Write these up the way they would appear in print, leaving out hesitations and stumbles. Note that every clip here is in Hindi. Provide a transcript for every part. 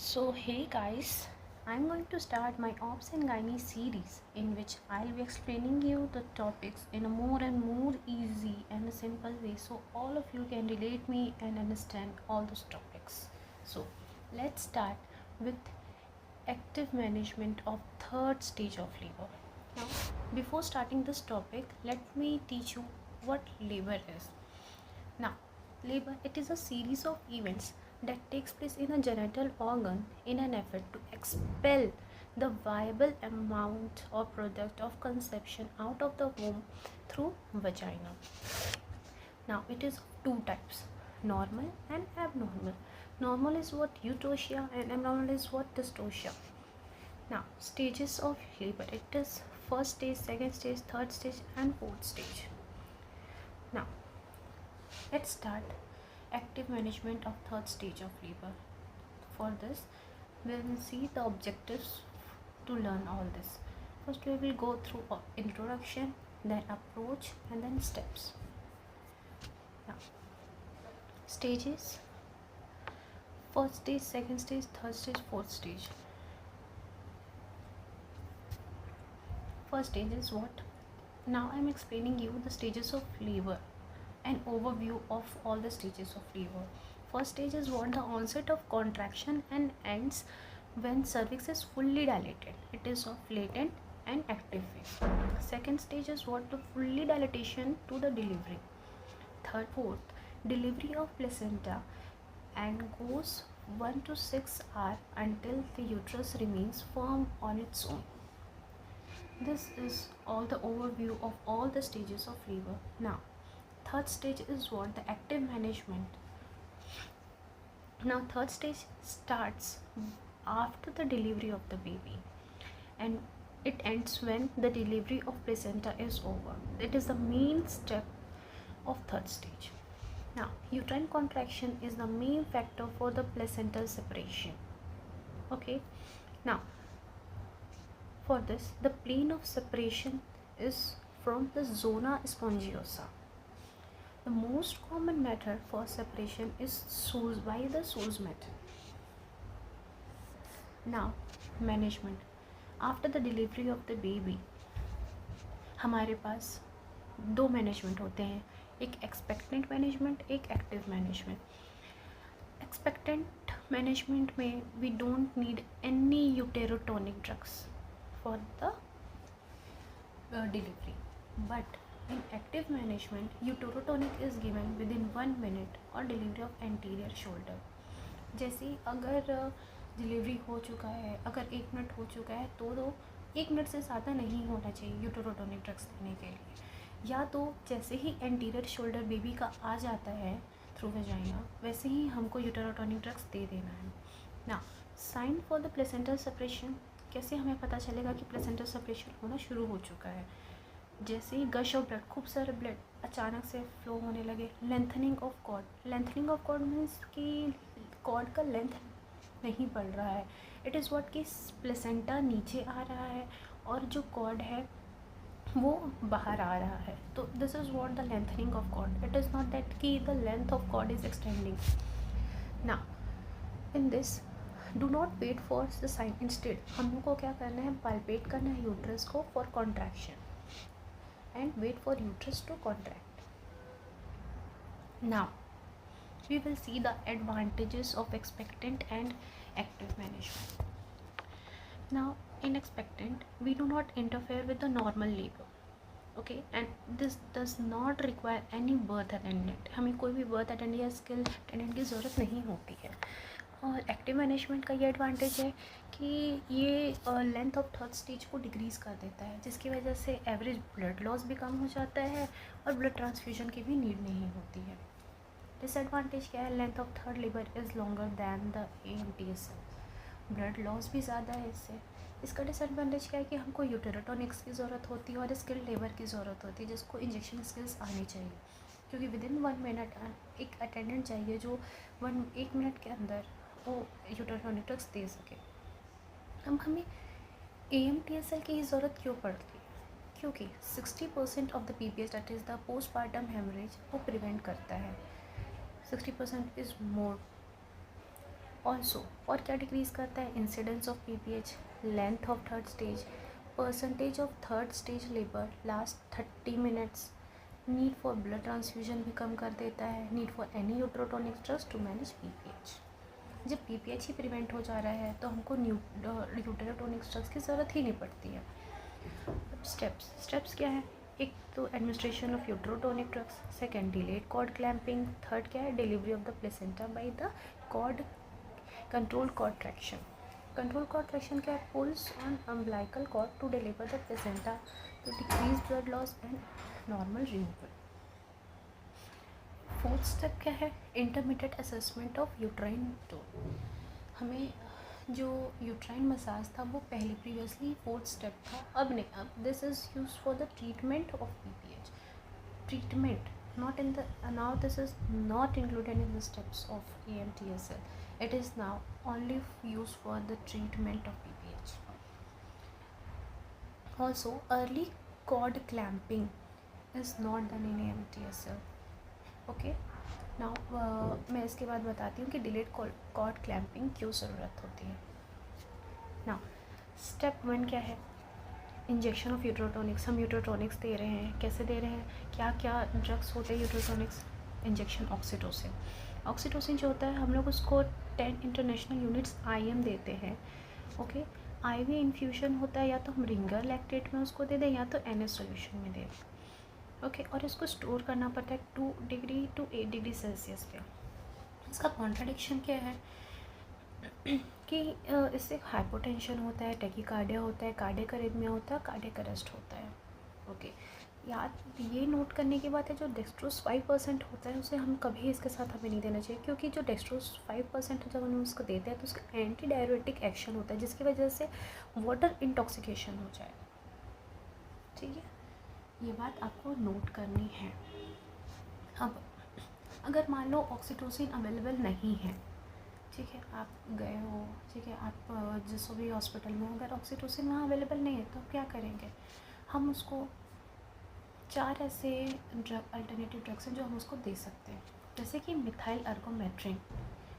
Hey guys, I'm going to start my Ops and Gynae series in which I'll be explaining you the topics in a more and more easy and a simple way so all of you can relate me and understand all those topics. So, let's start with active management of third stage of labor. Now, before starting this topic, let me teach you what labor is. Now, labor it is a series of events that takes place in a genital organ in an effort to expel the viable amount or product of conception out of the womb through vagina. Now, it is of two types, normal and abnormal. Normal is what eutosia and abnormal is what dystocia. Now, stages of labor it is first stage, second stage, third stage, and fourth stage. Now, let's start active management of third stage of labor. For this, we will see the objectives to learn all this. First, we will go through introduction, then approach, and then steps. Now, stages: first stage, second stage, third stage, fourth stage. First stage is what? Now I am explaining you the stages of labor. An overview of all the stages of labor. First stage is what? The onset of contraction and ends when cervix is fully dilated. It is of latent and active phase. Second stage is what? The fully dilatation to the delivery. Third, fourth, delivery of placenta and goes 1 to 6 hours until the uterus remains firm on its own. This is all the overview of all the stages of labor. Now, third stage is what? The active management. Now, third stage starts after the delivery of the baby and it ends when the delivery of placenta is over. It is the main step of third stage. Now, uterine contraction is the main factor for the placental separation. Okay. Now, for this, the plane of separation is from the zona spongiosa. The most common method for separation is by the Soos method. Now, management. After the delivery of the baby, हमारे पास दो मैनेजमेंट होते हैं, एक एक्सपेक्टेंट मैनेजमेंट, एक एक्टिव मैनेजमेंट. एक्सपेक्टेंट मैनेजमेंट में we don't need any uterotonic drugs for the delivery, but in active management uterotonic is given within 1 minute or delivery of anterior shoulder. जैसे अगर डिलीवरी हो चुका है, अगर 1 मिनट हो चुका है तो 1 मिनट से ज़्यादा नहीं होना चाहिए यूटेरोटोनिक ड्रग्स देने के लिए. या तो जैसे ही एंटीरियर शोल्डर बेबी का आ जाता है थ्रू वेजाइना, वैसे ही हमको यूटेरोटोनिक ड्रग्स दे देना है. ना, sign for the placental separation. कैसे हमें पता चलेगा कि प्लेसेंटल सेपरेशन होना शुरू हो चुका है? जैसे ही गश ऑफ ब्लड, खूब सारे ब्लड अचानक से फ्लो होने लगे. Lengthening of cord. Lengthening of cord means कि कॉर्ड का लेंथ नहीं बढ़ रहा है. इट इज़ व्हाट कि प्लेसेंटा नीचे आ रहा है और जो कॉर्ड है वो बाहर आ रहा है. तो this is what the lengthening of cord. It is not that कि the length of cord is extending. ना, in this do not wait for the sign. Instead हम लोग को क्या करना है? पाल्पेट करना है यूट्रस को for contraction and wait for uterus to contract. Now we will see the advantages of expectant and active management. Now, in expectant we do not interfere with the normal labor. Okay, and this does not require any birth attendant. हमें कोई भी birth attendant या skilled attendant की ज़रूरत नहीं होती है. और एक्टिव मैनेजमेंट का ये एडवांटेज है कि ये लेंथ ऑफ थर्ड स्टेज को डिक्रीज़ कर देता है, जिसकी वजह से एवरेज ब्लड लॉस भी कम हो जाता है और ब्लड ट्रांसफ्यूजन की भी नीड नहीं होती है. डिसएडवांटेज क्या है? Length of third labour is longer than the AMTSL. Blood loss भी ज़्यादा है इससे. इसका डिसएडवांटेज क्या है कि हमको यूटेरोटोनिक्स की ज़रूरत होती है और स्किल्ड लेबर की ज़रूरत होती है जिसको इंजेक्शन स्किल्स आनी चाहिए, क्योंकि विदिन 1 मिनट एक अटेंडेंट चाहिए जो 1 मिनट के अंदर वो यूटेरोटोनिक ड्रग्स दे सके. अब हमें AMTSL की ही ज़रूरत क्यों पड़ती है? क्योंकि 60% of the PPS that is the postpartum haemorrhage वो प्रिवेंट करता है. 60% इज़ मोर. ऑल्सो और क्या डिक्रीज करता है, incidence of PPH, length of third stage, percentage of third stage labour last 30 minutes, need for blood transfusion भी कम कर देता है, need for any uterotonic drugs to manage PPH। जब PPH ही प्रिवेंट हो जा रहा है तो हमको यूट्रोटोनिक ड्रग्स की ज़रूरत ही नहीं पड़ती है। अब स्टेप्स क्या है, एक तो administration of uterotonic drugs, second delayed cord clamping, third क्या है, delivery of the placenta by the cord, control cord traction. Control cord traction क्या है, pulls on umbilical cord to deliver the placenta to decrease blood loss and normal removal. Fourth step क्या है, intermediate assessment of uterine tone. हमें जो यूट्राइन मसाज था वो पहले प्रीवियसली फोर्थ स्टेप था, अब नहीं, अब this is use for the treatment of PPH, treatment not in the now this is not included in the steps of AMTSL, it is now only used for the treatment of PPH. Also early cord clamping is not done in AMTSL. okay now मैं इसके बाद बताती हूँ कि डिलेड कॉर्ड क्लैंपिंग क्यों ज़रूरत होती है। नाउ स्टेप 1 क्या है, इंजेक्शन ऑफ यूट्रोटोनिक्स। हम यूट्रोटोनिक्स दे रहे हैं, कैसे दे रहे हैं, क्या क्या ड्रग्स होते हैं यूट्रोटोनिक्स, इंजेक्शन ऑक्सीटोसिन जो होता है हम लोग उसको 10 इंटरनेशनल यूनिट्स IM देते हैं। ओके IV इन्फ्यूजन होता है, या तो हम रिंगर लैक्टेट में उसको दे दें या तो NS सोल्यूशन में दे दें। ओके और इसको स्टोर करना पड़ता है 2 डिग्री टू 8 डिग्री सेल्सियस पे। इसका कॉन्ट्राडिक्शन क्या है कि इससे हाइपोटेंशन होता है, टैकीकार्डिया होता है, कार्डियक अरिथमिया होता है, कार्डियक अरेस्ट होता है। ओके याद ये नोट करने की बात है, जो डेक्सट्रोज 5% होता है उसे हम कभी इसके साथ हमें नहीं देना चाहिए, क्योंकि जो डेक्सट्रोज 5% जब हम उसको देते हैं तो उसका एंटी डायरेटिक एक्शन होता है जिसकी वजह से वाटर इंटॉक्सिकेशन हो जाए। ठीक है, ये बात आपको नोट करनी है। अब अगर मान लो ऑक्सीटोसिन अवेलेबल नहीं है, ठीक है, आप गए हो, ठीक है, आप जिस भी हॉस्पिटल में हो, अगर ऑक्सीटोसिन वहाँ अवेलेबल नहीं है तो आप क्या करेंगे, हम उसको 4 ऐसे ड्रग अल्टरनेटिव ड्रग्स हैं जो हम उसको दे सकते हैं, जैसे कि मिथाइल अर्गोमेट्रिन।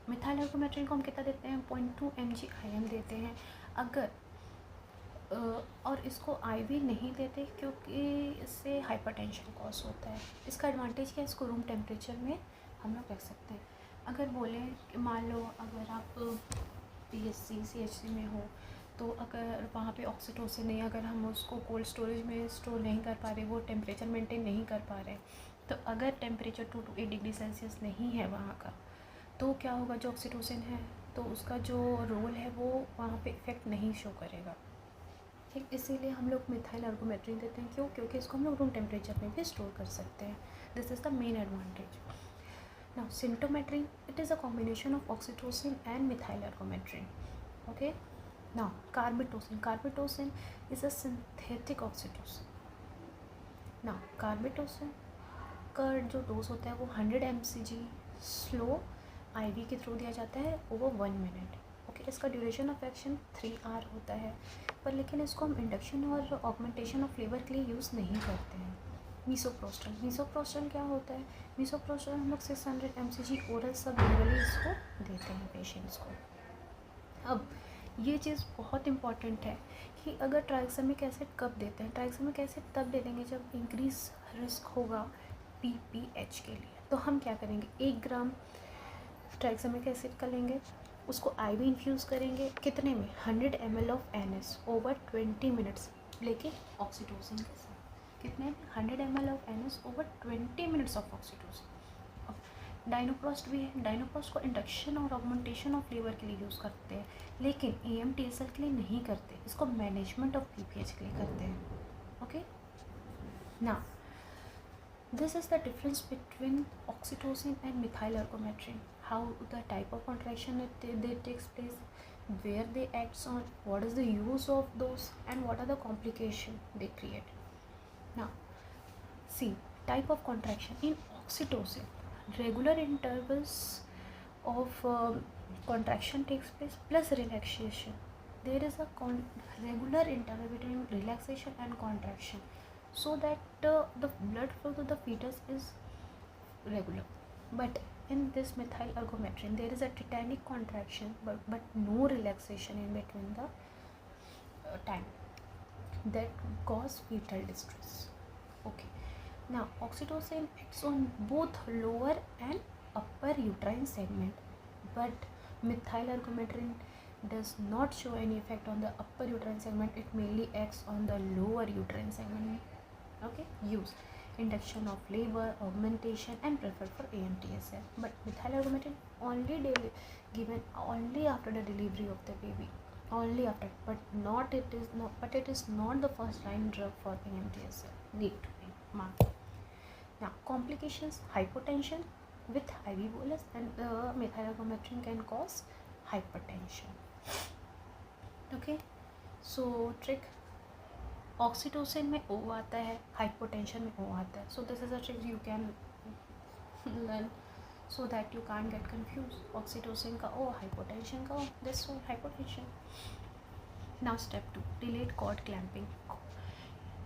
मिथाइल अर्गोमेट्रिन को हम कितना देते हैं, 0.2 mg IM देते हैं। अगर और इसको IV नहीं देते क्योंकि इससे हाइपरटेंशन कॉज होता है। इसका एडवांटेज क्या है, इसको रूम टेम्परेचर में हम लोग रख सकते हैं। अगर बोले कि मान लो अगर आप PSC CHC में हो तो अगर वहाँ पे ऑक्सीटोसिन नहीं, अगर हम उसको कोल्ड स्टोरेज में स्टोर नहीं कर पा रहे, वो टेम्परेचर मेंटेन नहीं कर पा रहे, तो अगर टेम्परेचर 2 to 8 डिग्री सेल्सियस नहीं है वहाँ का, तो क्या होगा, जो ऑक्सीटोसिन है तो उसका जो रोल है वो वहाँ पे इफ़ेक्ट नहीं शो करेगा। ठीक, इसीलिए हम लोग मिथाइल अर्गोमेट्रिन देते हैं। क्यों, क्योंकि इसको हम लोग रूम टेम्परेचर में भी स्टोर कर सकते हैं। This is the main advantage. Now symptometrin, it is a combination of oxytocin and methyl ergometrin. Okay. Now carbetocin is a synthetic oxytocin. Now carbetocin का जो डोज होता है वो 100 mcg स्लो IV के थ्रू दिया जाता है ओवर 1 मिनट। ओके, इसका ड्यूरेशन ऑफ एक्शन 3 आवर होता है, पर लेकिन इसको हम इंडक्शन और ऑगमेंटेशन ऑफ फ्लेवर के लिए यूज़ नहीं करते हैं। मीसोप्रोस्टल क्या होता है, मीसोप्रोस्टल हम लोग 600 mcg ओरल सब लिंगुअली इसको देते हैं पेशेंट्स को। अब ये चीज़ बहुत इंपॉर्टेंट है कि अगर ट्राइक्सामिक एसिड कब देते हैं, ट्राइक्सामिक एसिड तब दे देंगे जब इंक्रीज रिस्क होगा PPH के लिए। तो हम क्या करेंगे, 1 ग्राम ट्राइक्सामिक एसिड का लेंगे, उसको IV इन्फ्यूज़ करेंगे, कितने में, 100 ml of NS over 20 minutes लेके ऑक्सीटोसिन के साथ, कितने, 100 ml of NS over 20 minutes of oxytocin. अब डाइनोप्रोस्ट भी है, डाइनोप्रोस्ट को इंडक्शन और ऑगमेंटेशन ऑफ फ्लेवर के लिए यूज़ करते हैं, लेकिन AMTSL के लिए नहीं करते, इसको मैनेजमेंट ऑफ PPH के लिए करते हैं। ओके, ना this is the difference between oxytocin and methyl ergometrin, how the type of contraction they takes place, where they acts on, what is the use of those, and what are the complications they create. Now see, type of contraction in oxytocin, regular intervals of contraction takes place plus relaxation. There is a regular interval between relaxation and contraction, so that the blood flow to the fetus is regular. But In this methyl ergometrin, there is a tetanic contraction, but no relaxation in between the time that cause fetal distress. Okay. Now, oxytocin acts on both lower and upper uterine segment, but methyl ergometrin does not show any effect on the upper uterine segment. It mainly acts on the lower uterine segment. Okay. Use induction of labor, augmentation, and preferred for AMTSL. But methyl ergometrin only given only after the delivery of the baby, only after, but it is not the first line drug for AMTSL. Need to be marked. Now, complications: hypotension with IV bolus, and methyl ergometrin can cause hypertension. Okay, so trick: oxytocin में O आता है, हाइपोटेंशन में O आता है. So this is a trick you can learn so that you can't get confused. Oxytocin का O, hypotension का O, this one hypotension. Now step 2, delayed cord clamping.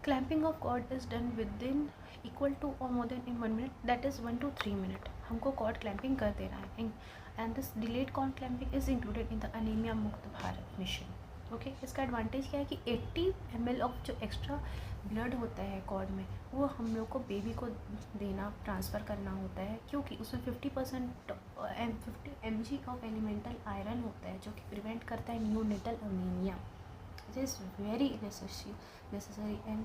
Clamping of cord is done within equal to or more than in 1 minute, that is 1 to 3 minute. हमको cord clamping कर देना है, and this delayed cord clamping is included in the anemia मुक्त भारत मिशन. ओके, इसका एडवांटेज क्या है कि 80 ml ऑफ जो एक्स्ट्रा ब्लड होता है कॉर्ड में, वो हम लोग को बेबी को देना, ट्रांसफ़र करना होता है, क्योंकि उसमें 50% 50 mg ऑफ एलिमेंटल आयरन होता है, जो कि प्रिवेंट करता है neonatal anaemia. It is very necessary and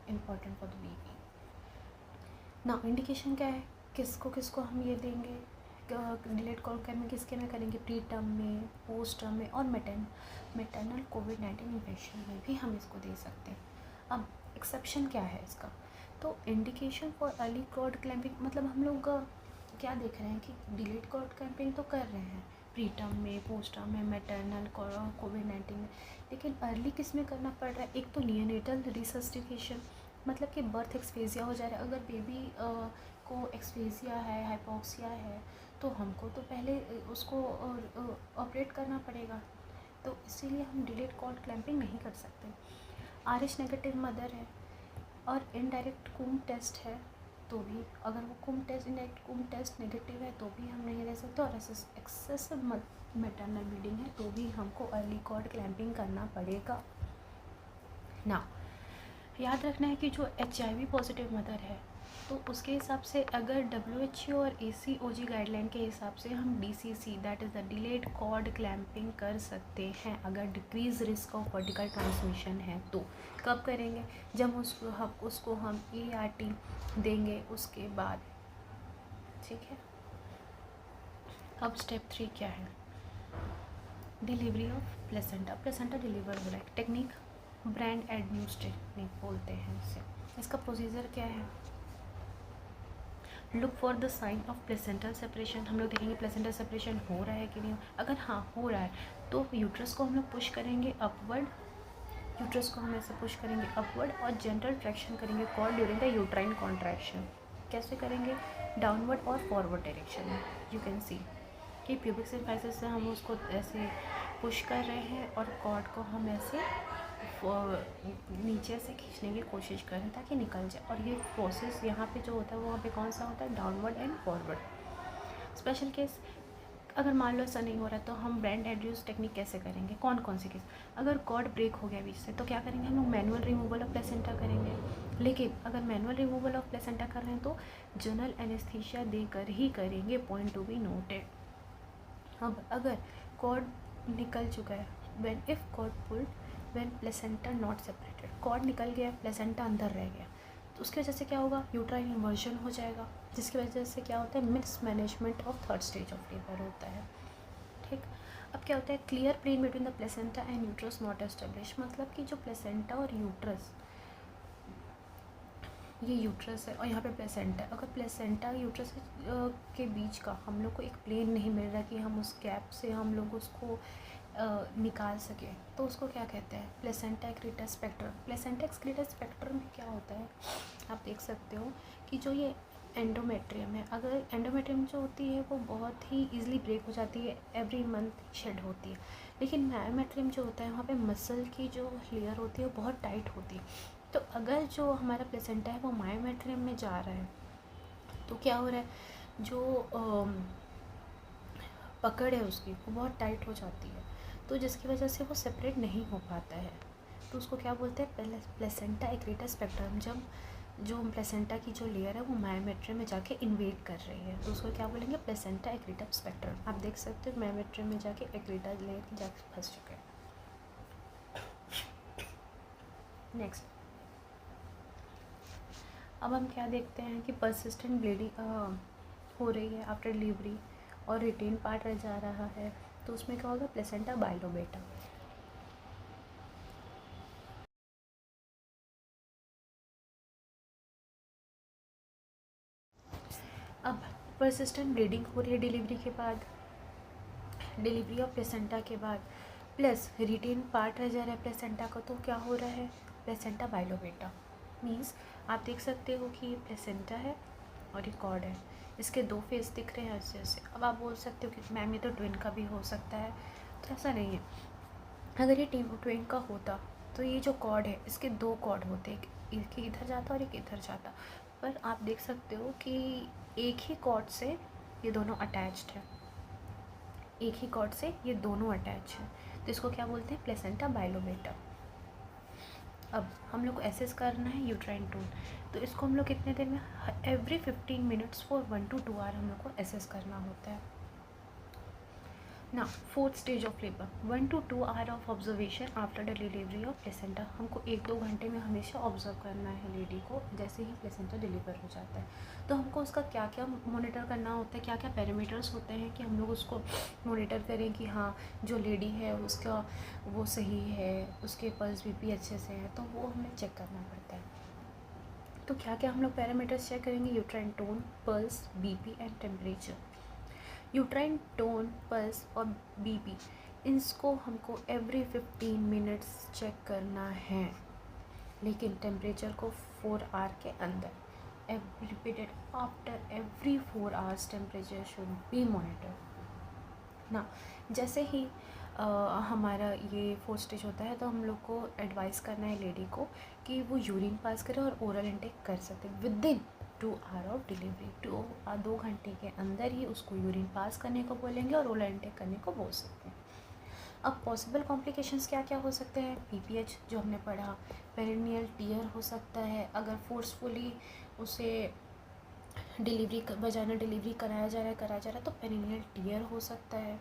important for the baby. ना इंडिकेशन क्या है, किसको हम ये देंगे, डिलेड कॉर्ड में किसके में करेंगे, प्री टर्म में, पोस्ट टर्म में, और मैटरनल कोविड-19 इन्फेक्शन में भी हम इसको दे सकते हैं. अब एक्सेप्शन क्या है इसका, तो indication for early cord clamping, मतलब हम लोग क्या देख रहे हैं कि डिलेड कॉर्ड क्लैंपिंग तो कर रहे हैं प्री टर्म में, पोस्ट टर्म में, मैटरनल कोविड-19 में, लेकिन अर्ली किस में करना पड़ रहा है. एक तो नियोनेटल रिसस्टिकेशन, मतलब कि बर्थ एक्सफेजिया हो जा रहा है. अगर बेबी को एक्सफेजिया है, हाइपोक्सिया है, तो हमको तो पहले उसको ऑपरेट करना पड़ेगा, तो इसीलिए हम डिलेड कॉर्ड क्लैंपिंग नहीं कर सकते. RH नेगेटिव मदर है और इनडायरेक्ट कूम टेस्ट है, तो भी अगर वो Coombs test, indirect Coombs test negative है, तो भी हम नहीं रह सकते. और एक्सेसिव मैटरनल ब्लीडिंग है, तो भी हमको अर्ली कॉर्ड क्लैंपिंग करना पड़ेगा. ना याद रखना है कि जो HIV पॉजिटिव मदर है, तो उसके हिसाब से अगर WHO और ACOG गाइडलाइन के हिसाब से हम DCC, that is the delayed cord clamping कर सकते हैं. अगर decrease risk of vertical transmission है तो कब करेंगे, जब उसको हम ART देंगे उसके बाद. ठीक है. अब स्टेप 3 क्या है, डिलीवरी ऑफ प्लेसेंटा डिलीवर हो रहा है. टेक्निक ब्रांड एडम्यूस टेक्निक बोलते हैं इसे. इसका प्रोसीजर क्या है, look for the sign of placental separation. हम लोग देखेंगे प्लेसेंटल सेपरेशन हो रहा है कि नहीं. अगर हाँ हो रहा है, तो यूट्रस को हम लोग पुश करेंगे अपवर्ड, यूट्रस को हम ऐसे पुश करेंगे अपवर्ड, और जेंटल ट्रैक्शन करेंगे cord during the uterine contraction. कैसे करेंगे, डाउनवर्ड और फॉरवर्ड डायरेक्शन में. यू कैन सी कि प्यूबिक सिम्फाइसिस से हम उसको ऐसे पुश कर रहे हैं, और कॉर्ड को हम ऐसे नीचे से खींचने की कोशिश करें ताकि निकल जाए. और ये प्रोसेस यहाँ पे जो होता है वो वहाँ पे कौन सा होता है, downward and forward. Special case अगर मान लो ऐसा नहीं हो रहा है, तो हम ब्रांड एड्यूस टेक्निक कैसे करेंगे, कौन सी केस, अगर कॉर्ड ब्रेक हो गया बीच से, तो क्या करेंगे हम लोग, मैनुअल रिमूवल ऑफ प्लेसेंटा करेंगे. लेकिन अगर मैनुअल रिमूवल ऑफ प्लेसेंटा कर रहे हैं तो जनरल एनेस्थीसिया देकर ही करेंगे, पॉइंट टू बी नोटेड. अब अगर कॉर्ड निकल चुका है, when if cord pulled when placenta not separated, cord निकल गया, प्लेसेंटा अंदर रह गया, तो उसकी वजह से क्या होगा, यूट्राइन इन्वर्जन हो जाएगा, जिसकी वजह से क्या होता है, mismanagement of third stage of labour होता है. ठीक. अब क्या होता है, clear plane between the placenta and uterus not establish, मतलब कि जो प्लेसेंटा और यूट्रस, ये यूट्रस है और यहाँ पे प्लेसेंटा है. अगर प्लेसेंटा यूट्रस के बीच का हम लोग को एक प्लेन नहीं मिल रहा कि हम उस गैप से हम लोग उसको निकाल सके, तो उसको क्या कहते हैं, प्लेसेंटा एक्रीटा स्पेक्ट्रम. प्लेसेंटा एक्रीटा स्पेक्ट्रम में क्या होता है, आप देख सकते हो कि जो ये एंडोमेट्रियम है, अगर एंडोमेट्रियम जो होती है वो बहुत ही ईजिली ब्रेक हो जाती है, एवरी मंथ शेड होती है. लेकिन मायोमेट्रियम जो होता है, वहाँ पे मसल की जो लेयर होती है वो बहुत टाइट होती है. तो अगर जो हमारा प्लेसेंटा है वो मायोमेट्रियम में जा रहा है, तो क्या हो रहा है, जो पकड़ है उसकी वो बहुत टाइट हो जाती है, तो जिसकी वजह से वो सेपरेट नहीं हो पाता है। तो उसको क्या बोलते हैं, प्लेसेंटा एक्रीटा स्पेक्ट्रम। जब जो प्लेसेंटा की जो लेयर है वो मायोमेट्री में जाके इन्वेड कर रही है, तो उसको क्या बोलेंगे, प्लेसेंटा एक्रीटा स्पेक्ट्रम। आप देख सकते हो मायोमेट्री में जाके एक्रीटा लेयर जाके फंस चुके हैं। नेक्स्ट, अब हम क्या देखते हैं कि परसिस्टेंट ब्लीडिंग हो रही है आफ्टर डिलीवरी और रिटेन पार्ट रह जा रहा है, तो उसमें क्या होगा, प्लेसेंटा बाइलोबेटा। अब परसिस्टेंट ब्लीडिंग हो रही है डिलीवरी के बाद, डिलीवरी ऑफ प्लेसेंटा के बाद, प्लस रिटेन पार्ट रह जा रहा है प्लेसेंटा का, तो क्या हो रहा है, प्लेसेंटा बाइलोबेटा। मीन्स आप देख सकते हो कि ये प्लेसेंटा है और ये कॉर्ड है, इसके दो फेस दिख रहे हैं ऐसे ऐसे। अब आप बोल सकते हो कि मैम ये तो ट्विन का भी हो सकता है, तो ऐसा नहीं है। अगर ये ट्विन का होता तो ये जो कॉर्ड है इसके दो कॉर्ड होते, एक इधर जाता और एक इधर जाता, पर आप देख सकते हो कि एक ही कॉर्ड से ये दोनों अटैच्ड है, एक ही कॉर्ड से ये दोनों अटैच हैं, तो इसको क्या बोलते हैं, प्लेसेंटा बाइलोबेटा। अब हम लोग को एसेस करना है यूट्राइन टून, तो इसको हम लोग कितने देर में, every 15 minutes for 1 to 2 hour हम लोग को एसेस करना होता है ना। Fourth stage of labour, 1 to 2 hour of observation after the delivery of placenta. हमको 1-2 घंटे में हमेशा ऑब्जर्व करना है लेडी को जैसे ही प्लेसेंटा डिलीवर हो जाता है। तो हमको उसका क्या क्या मॉनिटर करना होता है, क्या क्या पैरामीटर्स होते हैं कि हम लोग उसको मॉनिटर करें कि हाँ जो लेडी है उसका वो सही है, उसके पल्स बीपी अच्छे से है, तो वो हमें चेक करना पड़ता है। तो क्या क्या हम लोग पैरामीटर्स चेक करेंगे, uterine tone, pulse, BP and temperature. Uterine tone, pulse और बीपी, इसको हमको एवरी 15 मिनट्स चेक करना है, लेकिन टेम्परेचर को 4 आवर के अंदर। Repeated after every 4 hours temperature should be monitor ना। जैसे ही हमारा ये 4 स्टेज होता है तो हम लोग को एडवाइस करना है लेडी को कि वो यूरिन पास करे और ओरल इंटेक कर सकते with in 2 hour of delivery. 2 घंटे के अंदर ही उसको यूरिन पास करने को बोलेंगे और ओरल इंटेक करने को बोल सकते हैं। अब पॉसिबल कॉम्प्लिकेशंस क्या क्या हो सकते हैं, पीपीएच जो हमने पढ़ा, पेरिनियल टीयर हो सकता है, अगर फोर्सफुली उसे वजाइनल डिलीवरी कराया जा रहा है तो पेरिनियल टीयर हो सकता है,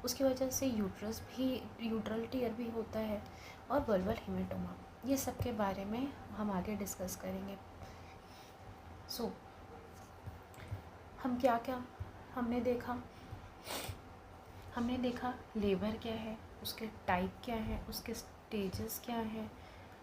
उसकी वजह से यूट्रल टीयर भी होता है, और वल्वल हेमेटोमा। ये सब के बारे में हम आगे डिस्कस करेंगे। सो हम क्या क्या हमने देखा लेबर क्या है, उसके टाइप क्या है, उसके स्टेजेस क्या हैं,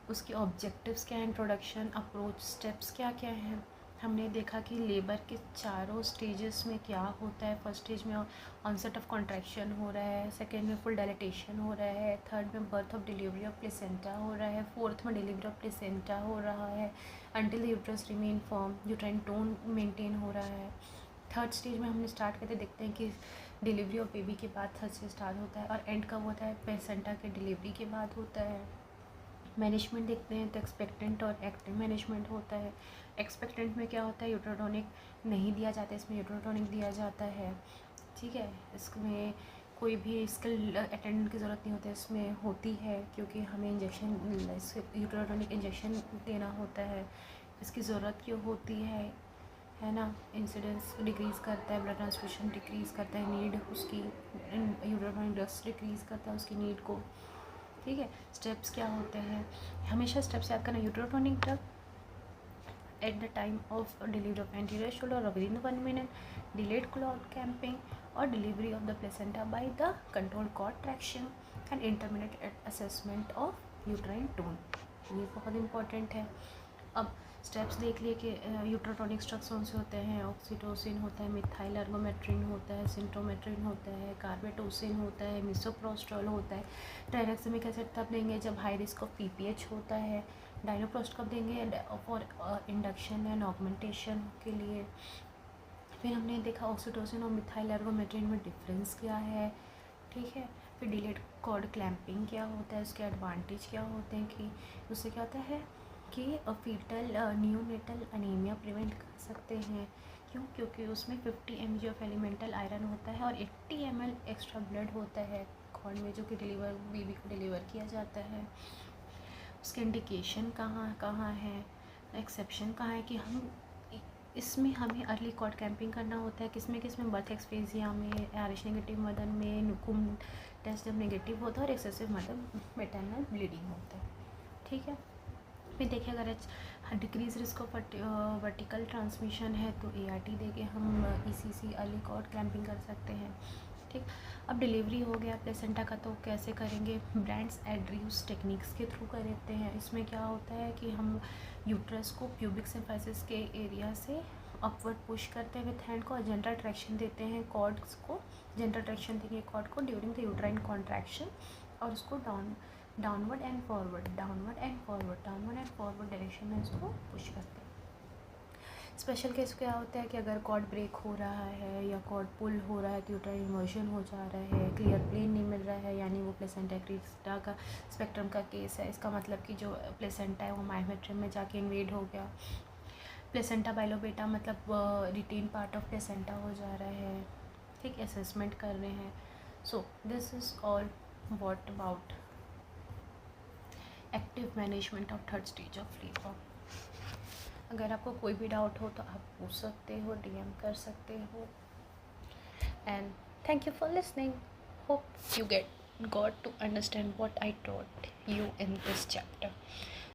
उसके ऑब्जेक्टिव्स क्या हैं, इंट्रोडक्शन, अप्रोच, स्टेप्स क्या क्या हैं। हमने देखा कि लेबर के चारों स्टेजेस में क्या होता है। फर्स्ट स्टेज में ऑनसेट ऑफ कॉन्ट्रैक्शन हो रहा है, सेकेंड में फुल डायलेटेशन हो रहा है, थर्ड में birth of delivery of placenta हो रहा है, फोर्थ में डिलीवरी ऑफ प्लेसेंटा हो रहा है, until the uterus remain form, uterine tone maintain हो रहा है। थर्ड स्टेज में हमने स्टार्ट करते देखते हैं कि डिलीवरी ऑफ बेबी के बाद थर्ड स्टेज स्टार्ट होता है, और एंड कब होता है, प्लेसेंटा के डिलीवरी के बाद होता है। मैनेजमेंट देखते हैं तो एक्सपेक्टेंट और एक्टिव मैनेजमेंट होता है। एक्सपेक्टेंट में क्या होता है, यूट्रोटोनिक नहीं दिया जाता है, इसमें यूट्रोटोनिक दिया जाता है, ठीक है। इसमें कोई भी स्किल अटेंडेंट की ज़रूरत नहीं होती, इसमें होती है क्योंकि हमें इंजेक्शन, यूट्रोटोनिक इंजेक्शन देना होता है, इसकी ज़रूरत क्यों होती है ना। इंसिडेंस डिक्रीज़ करता है, ब्लड ट्रांसफ्यूशन डिक्रीज़ करता है, नीड उसकी, यूट्रोटोनिक ड्रग्स डिक्रीज़ करता है उसकी नीड को, ठीक है। स्टेप्स क्या होते हैं, हमेशा स्टेप्स याद करना, uterotonic drug at the time of delivery of anterior shoulder और within 1 minute, delayed cord clamping और delivery of the placenta by the control cord traction and intermediate assessment of uterine tone, ये बहुत इंपॉर्टेंट है। अब स्टेप्स देख लिए कि यूट्रोटोनिक ड्रग्स कौन से होते हैं, ऑक्सीटोसिन होता है, मिथाइल एर्गोमेट्रिन होता है, सिंटोमेट्रिन होता है, कार्बेटोसिन होता है, मिसोप्रोस्ट्रॉल होता है। ट्राइनेक्सिमिक एसिड तब देंगे जब हाई रिस्क ऑफ पीपीएच होता है। डायनोप्रोस्ट कब देंगे, फॉर इंडक्शन एंड ऑगमेंटेशन के लिए। फिर हमने देखा ऑक्सीटोसिन और मिथाइल एर्गोमेट्रिन में डिफरेंस क्या है, ठीक है। फिर डिलेड कॉर्ड क्लैंपिंग क्या होता है, उसके एडवांटेज क्या होते हैं कि उससे क्या होता है कि फीटल नियोनेटल अनीमिया प्रिवेंट कर सकते हैं, क्यों? क्योंकि उसमें 50 mg ऑफ एलिमेंटल आयरन होता है और 80 ml एक्स्ट्रा ब्लड होता है कॉर्ड में, जो कि बेबी को डिलीवर किया जाता है। उसके इंडिकेशन कहाँ कहाँ है, एक्सेप्शन कहाँ है कि हम इसमें हमें अर्ली कॉर्ड कैंपिंग करना होता है। किसमें बर्थ एक्सपेजिया में, RH नेगेटिव मदर में, नुकुम टेस्ट जब नेगेटिव होता है और एक्सेसिव मदर मैटरनल ब्लीडिंग होता है। ठीक है, फिर देखिए अगर decrease risk of vertical transmission है तो ART दे के हम ECC अर्ली कॉर्ड कैंपिंग कर सकते हैं। ठीक, अब डिलीवरी हो गया प्लेसेंटा का तो कैसे करेंगे? ब्रांड्स एड्रीज टेक्निक्स के थ्रू करते हैं। इसमें क्या होता है कि हम यूट्रस को प्यूबिक सिम्फाइसिस के एरिया से अपवर्ड पुश करते हैं विथ हैंड को और जेंटल ट्रैक्शन देते हैं कॉर्ड्स को, जेंटल ट्रैक्शन देंगे कॉर्ड को ड्यूरिंग द यूट्राइन कॉन्ट्रैक्शन और उसको डाउनवर्ड एंड फॉरवर्ड डायरेक्शन में उसको पुश करते हैं। स्पेशल केस क्या होता है कि अगर कॉर्ड ब्रेक हो रहा है या कॉर्ड पुल हो रहा है तो यूट्राइन इन्वर्जन हो जा रहा है, क्लियर प्लेन नहीं मिल रहा है, यानी वो प्लेसेंटा एक्रीटा का स्पेक्ट्रम का केस है। इसका मतलब कि जो प्लेसेंटा है वो मायोमेट्रियम में जाके इन्वेड हो गया। प्लेसेंटा बाइलोबेटा मतलब रिटेन पार्ट ऑफ प्लेसेंटा हो जा रहा है। ठीक, असेसमेंट कर रहे हैं। So this is all what about active management of third stage of labour. अगर आपको कोई भी डाउट हो तो आप पूछ सकते हो, DM कर सकते हो। And thank you for listening. Hope you got to understand what I taught you in this chapter.